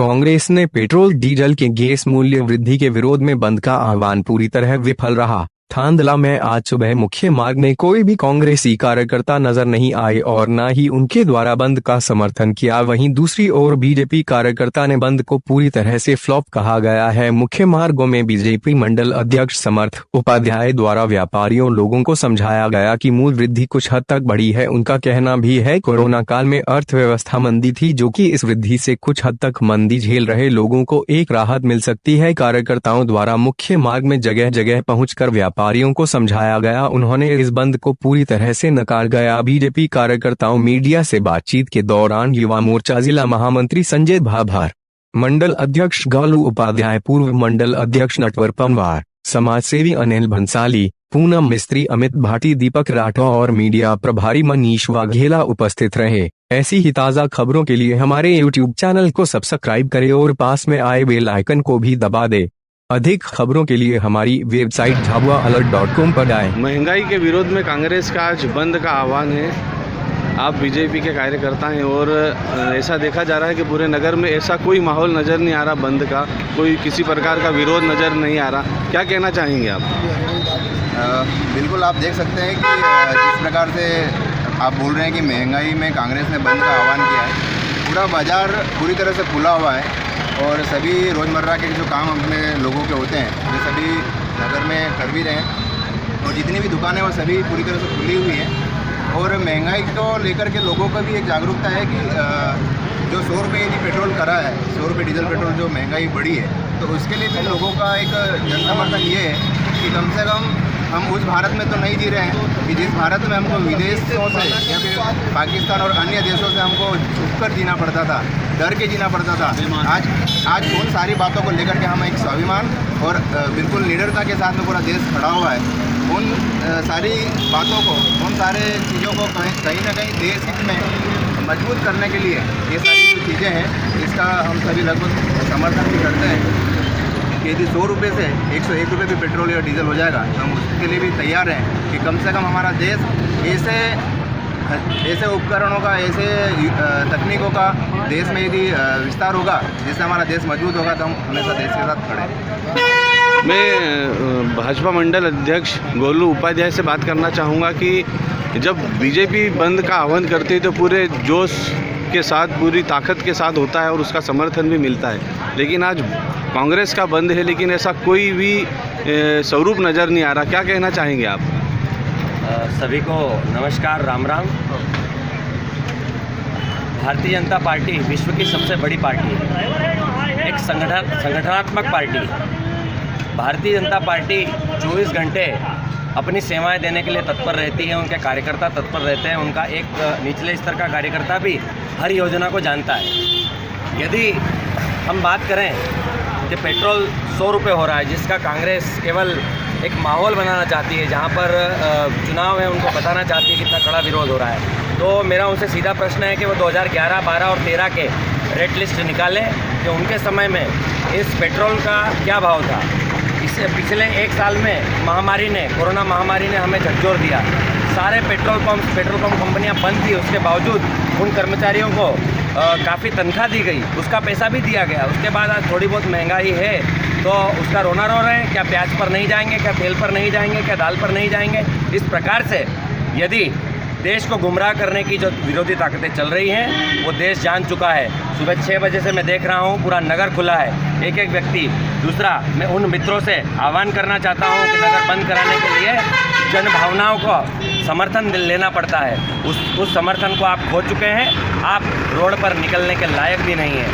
कांग्रेस ने petrol diesel के gas मूल्य वृद्धि के विरोध में बंद का आह्वान पूरी तरह विफल रहा। थांदला में आज सुबह मुख्य मार्ग में कोई भी कांग्रेसी कार्यकर्ता नजर नहीं आए और न ही उनके द्वारा बंद का समर्थन किया। वहीं दूसरी ओर बीजेपी कार्यकर्ता ने बंद को पूरी तरह से फ्लॉप कहा गया है। मुख्य मार्गों में बीजेपी मंडल अध्यक्ष समर्थ उपाध्याय द्वारा व्यापारियों लोगों को समझाया गया कि मूल्य वृद्धि कुछ हद तक बढ़ी है। उनका कहना भी है कोरोना काल में अर्थव्यवस्था मंदी थी, जो कि इस वृद्धि से कुछ हद तक मंदी झेल रहे लोगों को एक राहत मिल सकती है। कार्यकर्ताओं द्वारा मुख्य मार्ग में जगह जगह पहुंचकर व्यापारियों को समझाया गया। उन्होंने इस बंद को पूरी तरह से नकार गया। बीजेपी कार्यकर्ताओं मीडिया से बातचीत के दौरान युवा मोर्चा जिला महामंत्री संजय भाभर, मंडल अध्यक्ष गोलू उपाध्याय, पूर्व मंडल अध्यक्ष नटवर पंवार, समाज सेवी अनिल भंसाली, पूनम मिस्त्री, अमित भाटी, दीपक राठौर और मीडिया प्रभारी मनीष वाघेला उपस्थित रहे। ऐसी ही ताज़ा खबरों के लिए हमारे YouTube चैनल को सब्सक्राइब करें और पास में आए बेल आइकन को भी दबा दें। अधिक खबरों के लिए हमारी वेबसाइट झाबुआalert.com पर जाएं। महंगाई के विरोध में कांग्रेस का आज बंद का आह्वान है। आप बीजेपी के कार्यकर्ता हैं और ऐसा देखा जा रहा है कि पूरे नगर में ऐसा कोई माहौल नज़र नहीं आ रहा बंद का, कोई किसी प्रकार का विरोध नज़र नहीं आ रहा। क्या कहना चाहेंगे आप? बिल्कुल, आप देख सकते हैं कि जिस प्रकार से आप बोल रहे हैं कि महंगाई में कांग्रेस ने बंद का आह्वान किया है, पूरा बाज़ार पूरी तरह से खुला हुआ है और सभी रोज़मर्रा के जो काम अपने लोगों के होते हैं वे सभी नगर में कर भी रहे हैं और जितनी भी दुकानें वो सभी पूरी तरह से खुली हुई हैं। और महंगाई को लेकर के लोगों का भी एक जागरूकता है कि जो 100 रुपये यदि पेट्रोल करा है, 100 रुपये डीजल पेट्रोल जो महंगाई बढ़ी है, तो उसके लिए भी लोगों का एक जन समर्थन ये है कि कम से कम हम उस भारत में तो नहीं जी रहे हैं कि जिस भारत में हमको विदेशों से या फिर पाकिस्तान और अन्य देशों से हमको छुपकर जीना पड़ता था, डर के जीना पड़ता था। आज उन सारी बातों को लेकर के हम एक स्वाभिमान और बिल्कुल निडरता के साथ में पूरा देश खड़ा हुआ है। उन सारी बातों को, उन सारे चीज़ों को कहीं ना कहीं देश हित में मजबूत करने के लिए ये सारी जो चीज़ें हैं, इसका हम सभी लगभग समर्थन भी करते हैं कि यदि 100 रुपये से 101 रुपये भी पेट्रोल या डीजल हो जाएगा तो हम उसके लिए भी तैयार हैं कि कम से कम हमारा देश ऐसे उपकरणों का, ऐसे तकनीकों का देश में यदि विस्तार होगा जिससे हमारा देश मजबूत होगा, तो हम हमेशा देश के साथ खड़े हैं। मैं भाजपा मंडल अध्यक्ष गोलू उपाध्याय से बात करना चाहूँगा कि जब बीजेपी बंद का आह्वान करती है तो पूरे जोश के साथ, पूरी ताकत के साथ होता है और उसका समर्थन भी मिलता है, लेकिन आज कांग्रेस का बंद है लेकिन ऐसा कोई भी स्वरूप नज़र नहीं आ रहा। क्या कहना चाहेंगे आप? सभी को नमस्कार, राम राम। भारतीय जनता पार्टी विश्व की सबसे बड़ी पार्टी है, एक संगठनात्मक पार्टी है। भारतीय जनता पार्टी 24 घंटे अपनी सेवाएं देने के लिए तत्पर रहती है, उनके कार्यकर्ता तत्पर रहते हैं। उनका एक निचले स्तर का कार्यकर्ता भी हर योजना को जानता है। यदि हम बात करें कि पेट्रोल 100 रुपये हो रहा है, जिसका कांग्रेस केवल एक माहौल बनाना चाहती है, जहां पर चुनाव है उनको बताना चाहती है कितना कड़ा विरोध हो रहा है, तो मेरा उनसे सीधा प्रश्न है कि वो 2011, 12 और 13 के रेट लिस्ट निकालें कि उनके समय में इस पेट्रोल का क्या भाव था। इससे पिछले 1 साल में कोरोना महामारी ने हमें झकझोर दिया। सारे पेट्रोल पंप कंपनियां बंद थी, उसके बावजूद उन कर्मचारियों को काफ़ी तनख्वाह दी गई, उसका पैसा भी दिया गया। उसके बाद आज थोड़ी बहुत महंगाई है तो उसका रोना रो रहे हैं। क्या प्याज पर नहीं जाएंगे, क्या तेल पर नहीं जाएंगे, क्या दाल पर नहीं जाएंगे? इस प्रकार से यदि देश को गुमराह करने की जो विरोधी ताकतें चल रही हैं, वो देश जान चुका है। सुबह 6 बजे से मैं देख रहा हूँ पूरा नगर खुला है, एक एक व्यक्ति। दूसरा, मैं उन मित्रों से आह्वान करना चाहता हूँ कि नगर बंद कराने के लिए जन भावनाओं को समर्थन लेना पड़ता है। उस समर्थन को आप खो चुके हैं। आप रोड पर निकलने के लायक भी नहीं हैं।